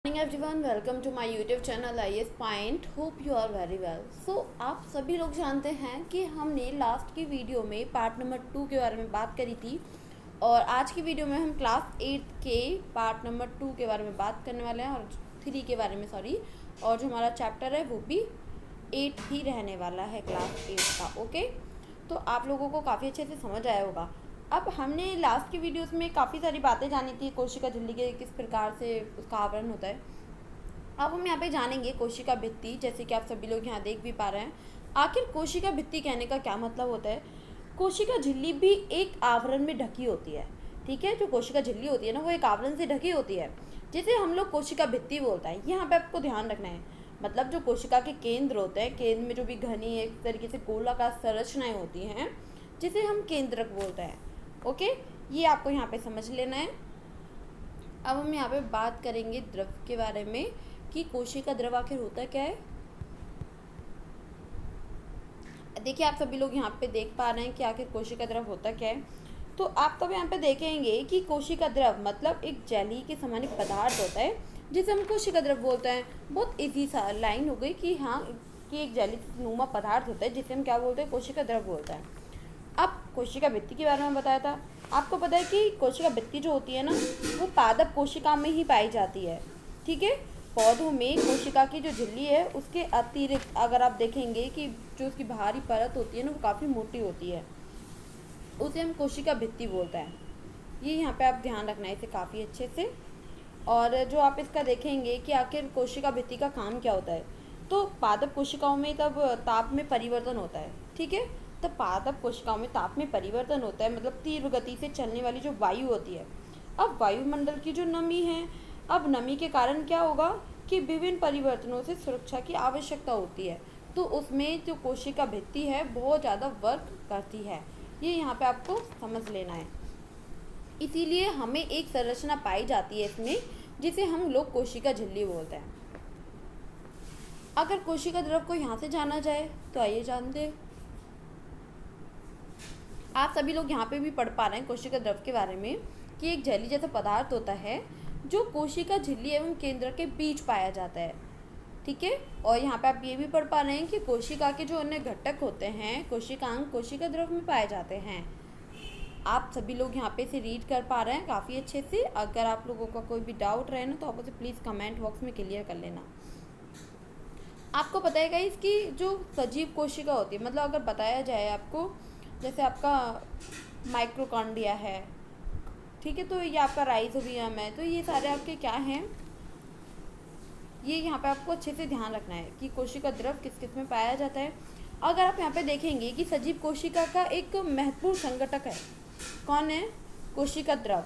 Morning everyone, welcome to my YouTube channel IAS point. Hope you are very well. So आप सभी लोग जानते हैं कि हमने लास्ट की वीडियो में पार्ट नंबर 2 के बारे में बात करी थी और आज की वीडियो में हम क्लास 8 के पार्ट नंबर 2 के बारे में बात करने वाले हैं और 3 के बारे में सॉरी। और जो हमारा चैप्टर है वो भी 8 ही रहने वाला है, क्लास 8 का। ओके, तो आप लोगों को काफ़ी अच्छे से समझ आया होगा। अब हमने लास्ट की वीडियोस में काफ़ी सारी बातें जानी थी, कोशिका झिल्ली के किस प्रकार से उसका आवरण होता है। अब हम यहाँ पे जानेंगे कोशिका भित्ति, जैसे कि आप सभी लोग यहाँ देख भी पा रहे हैं। आखिर कोशिका भित्ति कहने का क्या मतलब होता है? कोशिका झिल्ली भी एक आवरण में ढकी होती है, ठीक है। जो कोशिका झिल्ली होती है ना, वो एक आवरण से ढकी होती है, जिसे हम लोग कोशिका भित्ति बोलता है। यहाँ पे आपको ध्यान रखना है, मतलब जो कोशिका के केंद्र होते हैं, केंद्र में जो भी घनी एक तरीके से गोलाकार संरचनाएं होती हैं, जिसे हम केंद्रक बोलते हैं। ओके, ये आपको यहाँ पे समझ लेना है। अब हम यहाँ पे बात करेंगे द्रव के बारे में कि कोशिका द्रव आखिर होता क्या है। देखिए, आप सभी लोग यहाँ पे देख पा रहे हैं कि आखिर कोशिका द्रव होता क्या है। तो आप तब यहाँ पे देखेंगे कि कोशिका द्रव मतलब एक जेली के समान एक पदार्थ होता है, जिसे हम कोशिका द्रव बोलते हैं। बहुत इजी सा लाइन हो गई कि हाँ, कि एक जेली नुमा पदार्थ होता है जिसे हम क्या बोलते हैं, कोशिका द्रव बोलते हैं। अब कोशिका भित्ति के बारे में बताया था। आपको पता है कि कोशिका भित्ति जो होती है ना, वो पादप कोशिका में ही पाई जाती है, ठीक है। पौधों में कोशिका की जो झिल्ली है, उसके अतिरिक्त अगर आप देखेंगे कि जो उसकी बाहरी परत होती है ना, वो काफ़ी मोटी होती है, उसे हम कोशिका भित्ति बोलते हैं। ये यहाँ पे आप ध्यान रखना है इसे काफ़ी अच्छे से। और जो आप इसका देखेंगे कि आखिर कोशिका भित्ति का काम क्या होता है, तो पादप कोशिकाओं में तब ताप में परिवर्तन होता है, ठीक है। तो पादप कोशिकाओं में ताप में परिवर्तन होता है, मतलब तीव्र गति से चलने वाली जो वायु होती है। अब वायुमंडल की जो नमी है, अब नमी के कारण क्या होगा कि विभिन्न परिवर्तनों से सुरक्षा की आवश्यकता होती है, तो उसमें जो कोशिका भित्ति है बहुत ज़्यादा वर्क करती है। ये यहाँ पे आपको समझ लेना है। इसीलिए हमें एक संरचना पाई जाती है इसमें, जिसे हम लोग कोशिका झिल्ली बोलते हैं। अगर कोशिका द्रव को यहाँ से जाना जाए तो आइए जानते हैं। आप सभी लोग यहाँ पे भी पढ़ पा रहे हैं कोशिका द्रव के बारे में कि एक जेली जैसा पदार्थ होता है जो कोशिका झिल्ली एवं केंद्र के बीच पाया जाता है, ठीक है। और यहाँ पे आप ये भी पढ़ पा रहे हैं कि कोशिका के जो अन्य घटक होते हैं, कोशिकांग, कोशिका द्रव में पाए जाते हैं। आप सभी लोग यहाँ पे से रीड कर पा रहे हैं काफ़ी अच्छे से। अगर आप लोगों का कोई भी डाउट रहे ना, तो आप उसे प्लीज़ कमेंट बॉक्स में क्लियर कर लेना। आपको पता है गाइस कि जो सजीव कोशिका होती है, मतलब अगर बताया जाए आपको, जैसे आपका माइक्रोकॉन्ड्रिया है, ठीक है, तो ये आपका राइजोबियम है, तो ये सारे आपके क्या हैं, ये यहाँ पे आपको अच्छे से ध्यान रखना है कि कोशिका द्रव किस किस में पाया जाता है। अगर आप यहाँ पे देखेंगे कि सजीव कोशिका का एक महत्वपूर्ण संगठक है, कौन है? कोशिका द्रव।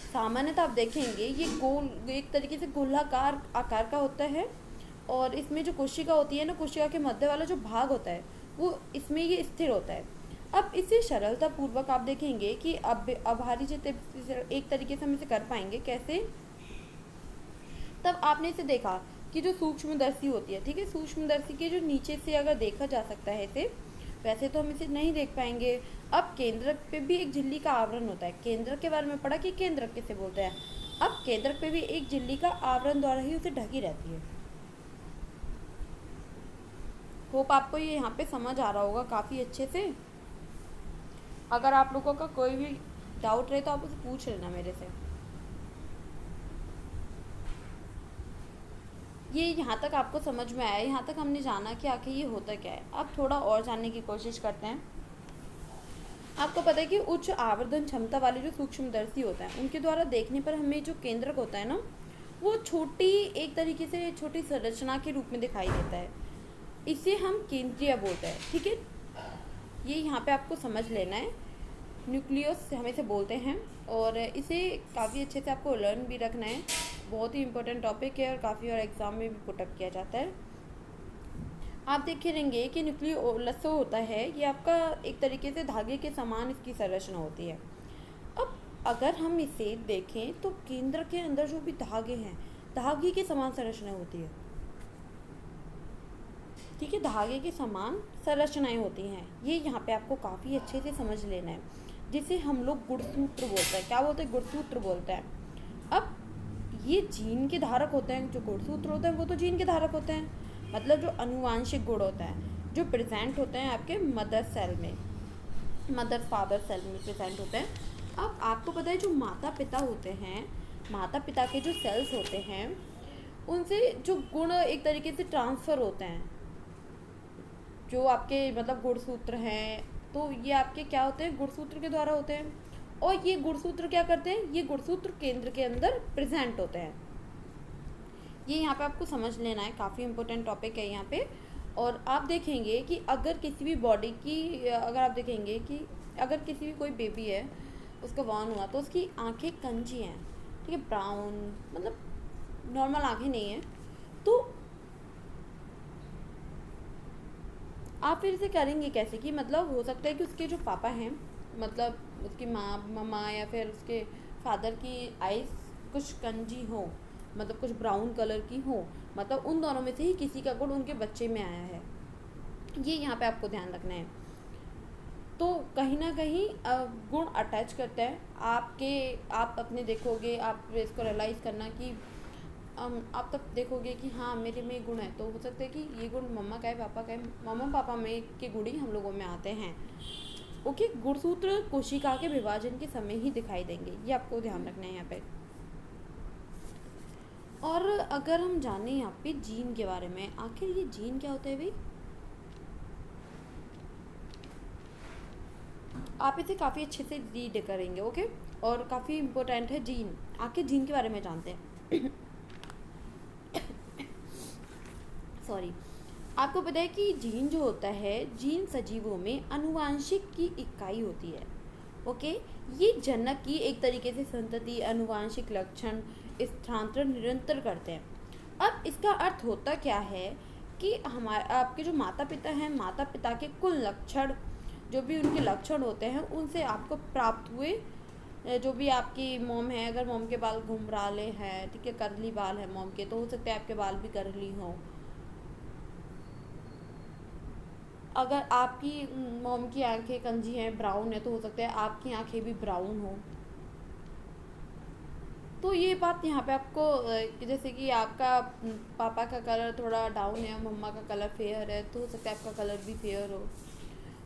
सामान्यतः आप देखेंगे ये गोल, एक तरीके से गोलाकार आकार का होता है, और इसमें जो कोशिका होती है ना, कोशिका के मध्य वाला जो भाग होता है, वो इसमें ये स्थिर होता है। अब इसे सरलता पूर्वक आप देखेंगे कि अब आभारी जितने एक तरीके से हम इसे कर पाएंगे कैसे। तब आपने इसे देखा कि जो सूक्ष्मदर्शी होती है, ठीक है, सूक्ष्मदर्शी के जो नीचे से अगर देखा जा सकता है इसे, वैसे तो हम इसे नहीं देख पाएंगे। अब केंद्रक पे भी एक झिल्ली का आवरण होता है। केंद्रक के बारे में पढ़ा कि केंद्रक किसे बोलते हैं। अब केंद्रक पे भी एक झिल्ली का आवरण द्वारा ही उसे ढकी रहती है। होप आपको ये यहाँ पे समझ आ रहा होगा काफ़ी अच्छे से। अगर आप लोगों का कोई भी डाउट रहे तो आप उसे पूछ लेना मेरे से। ये यहाँ तक आपको समझ में आया, यहाँ तक हमने जाना कि आखिर ये होता क्या है। अब थोड़ा और जानने की कोशिश करते हैं। आपको पता है कि उच्च आवर्धन क्षमता वाले जो सूक्ष्मदर्शी होते हैं, उनके द्वारा देखने पर हमें जो केंद्रक होता है ना, वो छोटी, एक तरीके से छोटी संरचना के रूप में दिखाई देता है। इसे हम केंद्रीय बोलते हैं, ठीक है। ये यहाँ पे आपको समझ लेना है। न्यूक्लियस हम इसे बोलते हैं, और इसे काफ़ी अच्छे से आपको लर्न भी रखना है। बहुत ही इंपॉर्टेंट टॉपिक है और काफ़ी और एग्ज़ाम में भी पुटअप किया जाता है। आप देखे रहेंगे कि न्यूक्लियोलस होता है, ये आपका एक तरीके से धागे के समान इसकी संरचना होती है। अब अगर हम इसे देखें तो केंद्र के अंदर जो भी धागे हैं, धागे के समान संरचना होती है, ठीक है, धागे के समान संरचनाएं होती हैं। ये यहाँ पे आपको काफ़ी अच्छे से समझ लेना है, जिसे हम लोग गुणसूत्र बोलते हैं। क्या बोलते हैं? गुणसूत्र बोलते हैं। अब ये जीन के धारक होते हैं। जो गुणसूत्र होते हैं वो तो जीन के धारक होते हैं, मतलब जो अनुवांशिक गुण होता है जो प्रेजेंट होते हैं आपके मदर सेल में, मदर फादर सेल में प्रेजेंट होते हैं। अब आपको पता है जो माता पिता होते हैं, माता पिता के जो सेल्स होते हैं उनसे जो गुण एक तरीके से ट्रांसफ़र होते हैं। जो आपके मतलब गुणसूत्र हैं तो ये आपके क्या होते हैं, गुणसूत्र के द्वारा होते हैं। और ये गुणसूत्र क्या करते हैं, ये गुणसूत्र केंद्र के अंदर प्रेजेंट होते हैं। ये यहाँ पे आपको समझ लेना है, काफ़ी इंपॉर्टेंट टॉपिक है यहाँ पे। और आप देखेंगे कि अगर किसी भी बॉडी की, अगर आप देखेंगे कि अगर किसी भी कोई बेबी है उसका बॉर्न हुआ तो उसकी आंखें कंजी हैं, ठीक है, ब्राउन, मतलब नॉर्मल आंखें नहीं हैं। तो आप फिर से करेंगे कैसे कि मतलब हो सकता है कि उसके जो पापा हैं, मतलब उसकी माँ मम्मा या फिर उसके फादर की आइज़ कुछ कंजी हो, मतलब कुछ ब्राउन कलर की हो, मतलब उन दोनों में से ही किसी का गुण उनके बच्चे में आया है। ये यहाँ पे आपको ध्यान रखना है। तो कहीं ना कहीं गुण अटैच करता है आपके, आप अपने देखोगे, आप इसको रियलाइज़ करना कि आप तब देखोगे कि हाँ मेरे में गुण है, तो हो सकता है कि ये गुण मम्मा का है, पापा का है, मम्मा पापा में के गुण ही हम लोगों में आते हैं। ओके, गुणसूत्र कोशिका के विभाजन के समय ही दिखाई देंगे, ये आपको ध्यान रखना है यहाँ पे। और अगर हम जाने यहाँ पे जीन के बारे में, आखिर ये जीन क्या होता है भाई, आप इसे काफ़ी अच्छे से रीड करेंगे। ओके, और काफ़ी इम्पोर्टेंट है जीन। आखिर जीन के बारे में जानते हैं। सॉरी, आपको पता है कि जीन जो होता है, जीन सजीवों में अनुवांशिक की इकाई होती है। ओके, ये जनक की एक तरीके से संतति, अनुवांशिक लक्षण स्थानांतरण निरंतर करते हैं। अब इसका अर्थ होता क्या है कि हमारे आपके जो माता पिता हैं, माता पिता के कुल लक्षण, जो भी उनके लक्षण होते हैं उनसे आपको प्राप्त हुए। जो भी आपकी मॉम है, अगर मॉम के बाल घुंघराले हैं, ठीक है, करली बाल है मॉम के, तो हो सकता है आपके बाल भी करली हों। अगर आपकी मॉम की आंखें कंजी हैं, ब्राउन है, तो हो सकता है आपकी आंखें भी ब्राउन हो। तो ये बात यहाँ पे आपको जैसे कि आपका पापा का कलर थोड़ा डाउन है, मम्मा का कलर फेयर है, तो हो सकता है आपका कलर भी फेयर हो।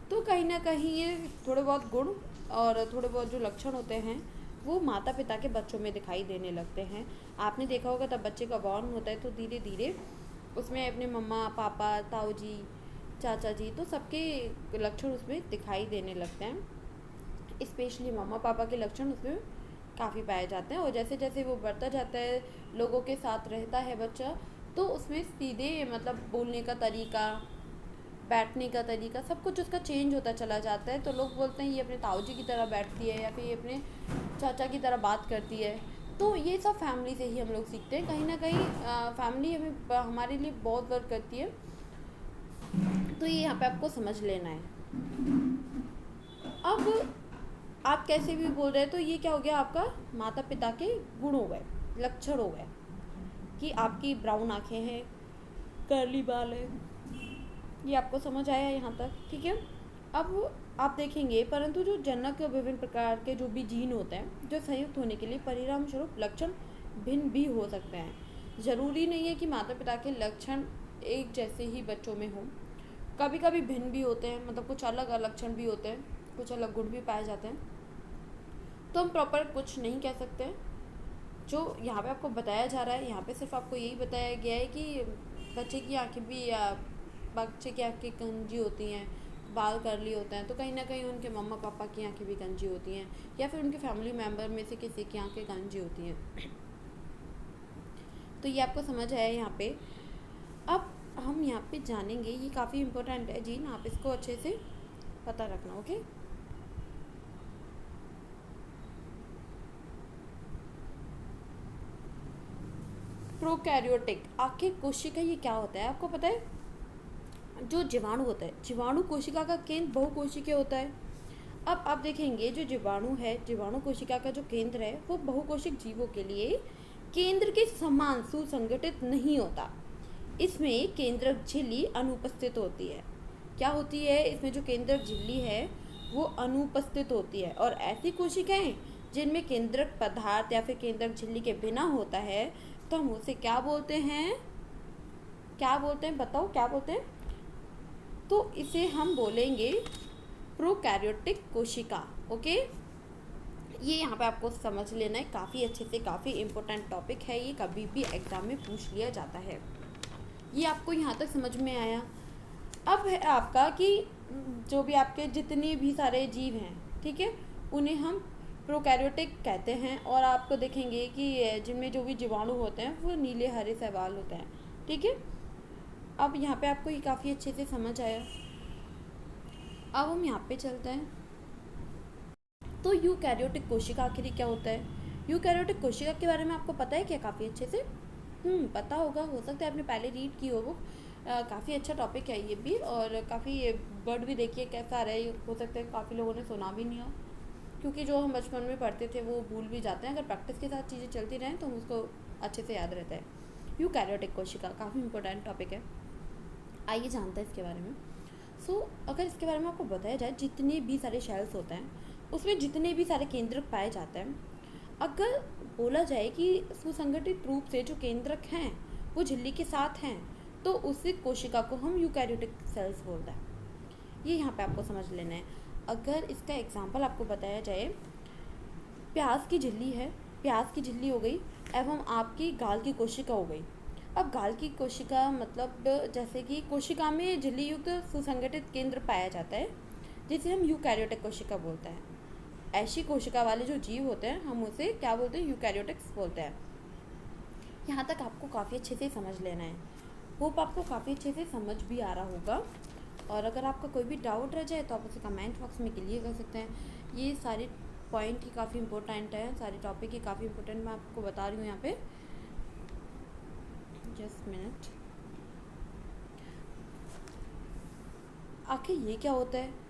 तो कहीं ना कहीं ये थोड़े बहुत गुण और थोड़े बहुत जो लक्षण होते हैं वो माता पिता के बच्चों में दिखाई देने लगते हैं। आपने देखा होगा तब बच्चे का बॉर्न होता है तो धीरे धीरे उसमें अपने मम्मा पापा, ताऊ जी, चाचा जी, तो सबके लक्षण उसमें दिखाई देने लगते हैं। स्पेशली मम्मा पापा के लक्षण उसमें काफ़ी पाए जाते हैं। और जैसे जैसे वो बढ़ता जाता है, लोगों के साथ रहता है बच्चा, तो उसमें सीधे मतलब बोलने का तरीका, बैठने का तरीका, सब कुछ उसका चेंज होता चला जाता है। तो लोग बोलते हैं ये अपने ताऊ जी की तरह बैठती है या फिर ये अपने चाचा की तरह बात करती है। तो ये सब फैमिली से ही हम लोग सीखते हैं। कहीं ना कहीं फैमिली हमें हमारे लिए बहुत वर्क करती है। तो ये यहाँ पे आपको समझ लेना है। अब आप कैसे भी बोल रहे हैं तो ये क्या हो गया, आपका माता पिता के गुण हो गए, लक्षण हो गए कि आपकी ब्राउन आँखें हैं, कर्ली बाल है। ये आपको समझ आया यहाँ तक, ठीक है। अब आप देखेंगे परंतु जो जनक विभिन्न प्रकार के जो भी जीन होते हैं जो संयुक्त होने के लिए परिणाम स्वरूप लक्षण भिन्न भी हो सकते हैं। ज़रूरी नहीं है कि माता पिता के लक्षण एक जैसे ही बच्चों में हों, कभी कभी भिन्न भी होते हैं, मतलब कुछ अलग अलग लक्षण भी होते हैं, कुछ अलग गुण भी पाए जाते हैं। तो हम प्रॉपर कुछ नहीं कह सकते। जो यहाँ पे आपको बताया जा रहा है, यहाँ पे सिर्फ आपको यही बताया गया है कि बच्चे की आंखें भी, बच्चे की आंखें कंजी होती हैं, बाल करली होते हैं, तो कहीं ना कहीं उनके मम्मा पापा की आंखें भी कंजी होती हैं या फिर उनके फैमिली मेम्बर में से किसी की आंखें कंजी होती हैं। तो ये आपको समझ आया यहाँ पे। अब हम यहाँ पे जानेंगे, ये काफ़ी इम्पोर्टेंट है जीन, आप इसको अच्छे से पता रखना। ओके, प्रोकैरियोटिक, आखिर कोशिका ये क्या होता है आपको पता है? जो जीवाणु होता है, जीवाणु कोशिका का केंद्र बहुकोशिकीय होता है। अब आप देखेंगे जो जीवाणु है, जीवाणु कोशिका का जो केंद्र है वो बहुकोशिक जीवों के लिए केंद्र के समान सुसंगठित नहीं होता। इसमें केंद्रक झिल्ली अनुपस्थित होती है। क्या होती है इसमें? जो केंद्रक झिल्ली है वो अनुपस्थित होती है। और ऐसी कोशिकाएं जिनमें केंद्रक पदार्थ या फिर केंद्रक झिल्ली के बिना होता है, तो हम उसे क्या बोलते हैं? क्या बोलते हैं? बताओ क्या बोलते हैं? तो इसे हम बोलेंगे प्रोकैरियोटिक कोशिका। ओके, ये यहाँ पे आपको समझ लेना है, काफ़ी अच्छे से, काफ़ी इम्पोर्टेंट टॉपिक है ये, कभी भी एग्ज़ाम में पूछ लिया जाता है। ये आपको यहाँ तक समझ में आया। अब है आपका कि जो भी आपके जितने भी सारे जीव हैं, ठीक है, उन्हें हम प्रोकैरियोटिक कहते हैं। और आपको देखेंगे कि जिनमें जो भी जीवाणु होते हैं वो नीले हरे शैवाल होते हैं, ठीक है। अब यहाँ पे आपको ये काफ़ी अच्छे से समझ आया। अब हम यहाँ पे चलते हैं। तो यूकैरियोटिक कोशिका आखिर क्या होता है? यूकैरियोटिक कोशिका के बारे में आपको पता है क्या? काफ़ी अच्छे से पता होगा, हो सकता है आपने पहले रीड की हो वो। काफ़ी अच्छा टॉपिक है ये भी, और काफ़ी वर्ड भी देखिए कैसा रहा है, हो सकता है काफ़ी लोगों ने सुना भी नहीं हो, क्योंकि जो हम बचपन में पढ़ते थे वो भूल भी जाते हैं। अगर प्रैक्टिस के साथ चीज़ें चलती रहें तो हम उसको अच्छे से याद रहता है। यूकैरियोटिक कोशिका काफ़ी इंपॉर्टेंट टॉपिक है, आइए जानते हैं इसके बारे में। अगर इसके बारे में आपको बताया जाए, जितने भी सारे शेल्स होते हैं उसमें जितने भी सारे केंद्रक पाए जाते हैं, अगर बोला जाए कि सुसंगठित रूप से जो केंद्रक हैं वो झिल्ली के साथ हैं, तो उसी कोशिका को हम यूकैरियोटिक सेल्स बोलते हैं। ये यहाँ पे आपको समझ लेना है। अगर इसका एग्जांपल आपको बताया जाए, प्याज की झिल्ली है, प्याज की झिल्ली हो गई, एवं आपकी गाल की कोशिका हो गई। अब गाल की कोशिका मतलब जैसे कि कोशिका में झिल्ली युक्त सुसंगठित केंद्र पाया जाता है, जिसे हम यूकैरियोटिक कोशिका बोलते हैं। ऐसी कोशिका वाले जो जीव होते हैं हम उसे क्या बोलते हैं? यूकैरियोटिक्स बोलते हैं। यहाँ तक आपको काफ़ी अच्छे से समझ लेना है। होप आपको काफ़ी अच्छे से समझ भी आ रहा होगा, और अगर आपका कोई भी डाउट रह जाए तो आप उसे कमेंट बॉक्स में क्लियर कर सकते हैं। ये सारे पॉइंट ही काफ़ी इंपॉर्टेंट है, सारे टॉपिक ही काफ़ी इंपॉर्टेंट मैं आपको बता रही हूँ यहाँ पे। Just minute. आखिर ये क्या होता है?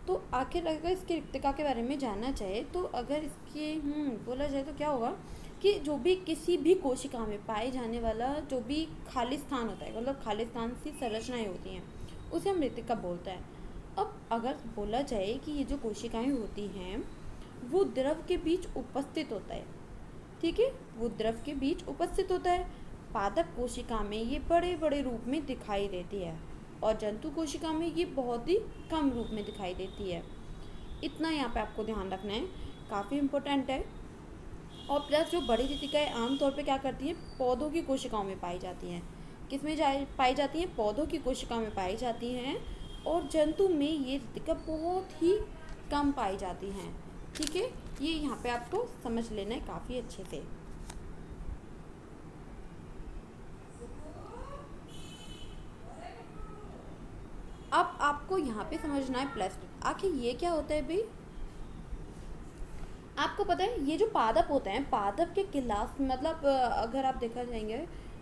तो आखिर अगर इसकी रिक्तिका के बारे में जानना चाहे, तो अगर इसके बोला जाए तो क्या होगा कि जो भी किसी भी कोशिका में पाए जाने वाला जो भी खाली स्थान होता है, मतलब खाली स्थान सी संरचनाएं होती हैं, उसे हम रिक्तिका बोलते हैं। अब अगर बोला जाए कि ये जो कोशिकाएं होती हैं वो द्रव के बीच उपस्थित होता है, ठीक है, वो द्रव के बीच उपस्थित होता है। पादप कोशिका में ये बड़े बड़े रूप में दिखाई देती है, और जंतु कोशिका में ये बहुत ही कम रूप में दिखाई देती है। इतना यहाँ पे आपको ध्यान रखना है, काफ़ी इम्पोर्टेंट है। और प्लस जो बड़ी रिक्तिकाएं आमतौर पे क्या करती हैं? पौधों की कोशिकाओं में पाई जाती हैं। किस में पाई जाती हैं? पौधों की कोशिका में पाई जाती हैं, और जंतु में ये रिक्तिका बहुत ही कम पाई जाती हैं, ठीक है। ये यहाँ पे आपको समझ लेना है काफ़ी अच्छे से। अब आपको यहाँ पे समझना है प्लस आखिर ये क्या होता है भाई? आपको पता है ये जो पादप होते हैं, पादप के गिलास मतलब अगर आप देखा जाएंगे,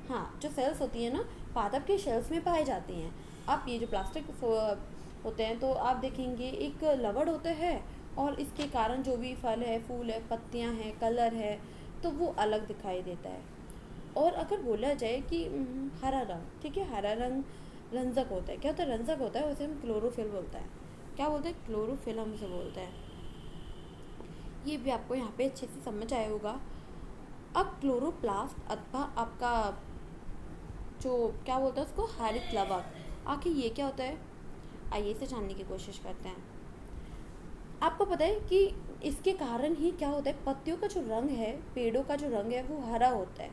हाँ, जो सेल्स होती है ना, पादप के शेल्स में पाए जाती हैं। आप ये जो प्लास्टिक होते हैं तो आप देखेंगे एक लवड़ होता है, और इसके कारण जो भी फल है, फूल है, पत्तियां हैं, कलर है, तो वो अलग दिखाई देता है। और अगर बोला जाए कि हरा रंग, ठीक है, हरा रंग रंजक होता है। क्या होता है? रंजक होता है, उसे हम क्लोरोफिल बोलते हैं। क्या बोलते हैं? क्लोरोफिल हम उसे बोलते हैं। ये भी आपको यहाँ पे अच्छे से समझ आया होगा। अब क्लोरोप्लास्ट अथवा आपका जो क्या बोलते हैं उसको, हरित लवक, आखिर ये क्या होता है? आइए इसे जानने की कोशिश करते हैं। आपको पता है कि इसके कारण ही क्या होता है, पत्तियों का जो रंग है, पेड़ों का जो रंग है वो हरा होता है।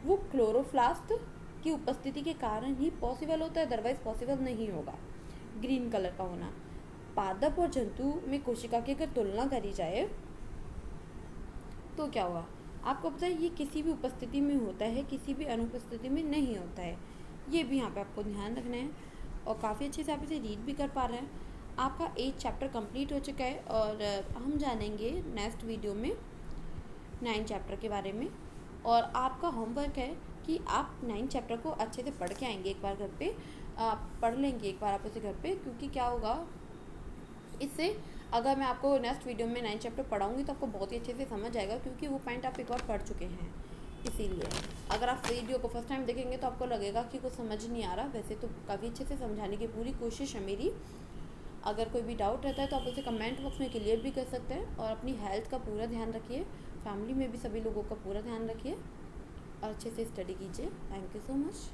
वो क्लोरोप्लास्ट की उपस्थिति के कारण ही पॉसिबल होता है, अदरवाइज पॉसिबल नहीं होगा ग्रीन कलर का होना। पादप और जंतु में कोशिका की अगर तुलना करी जाए तो क्या होगा? आपको पता है ये किसी भी उपस्थिति में होता है, किसी भी अनुपस्थिति में नहीं होता है। ये भी यहाँ पे आपको ध्यान रखना है, और काफ़ी अच्छे से आप इसे रीड भी कर पा रहे हैं। आपका 8 चैप्टर कंप्लीट हो चुका है, और हम जानेंगे नेक्स्ट वीडियो में 9 चैप्टर के बारे में। और आपका होमवर्क है कि आप 9 चैप्टर को अच्छे से पढ़ के आएंगे, एक बार घर पे आप पढ़ लेंगे एक बार आप उसे घर पे, क्योंकि क्या होगा इससे, अगर मैं आपको नेक्स्ट वीडियो में 9 चैप्टर पढ़ाऊँगी तो आपको बहुत ही अच्छे से समझ आएगा, क्योंकि वो पॉइंट आप एक बार पढ़ चुके हैं। इसीलिए अगर आप वीडियो को फर्स्ट टाइम देखेंगे तो आपको लगेगा कि कुछ समझ नहीं आ रहा, वैसे तो काफ़ी अच्छे से समझाने की पूरी कोशिश है मेरी। अगर कोई भी डाउट रहता है तो आप उसे कमेंट बॉक्स में क्लियर भी कर सकते हैं। और अपनी हेल्थ का पूरा ध्यान रखिए, फैमिली में भी सभी लोगों का पूरा ध्यान रखिए और अच्छे से स्टडी कीजिए। Thank you so much.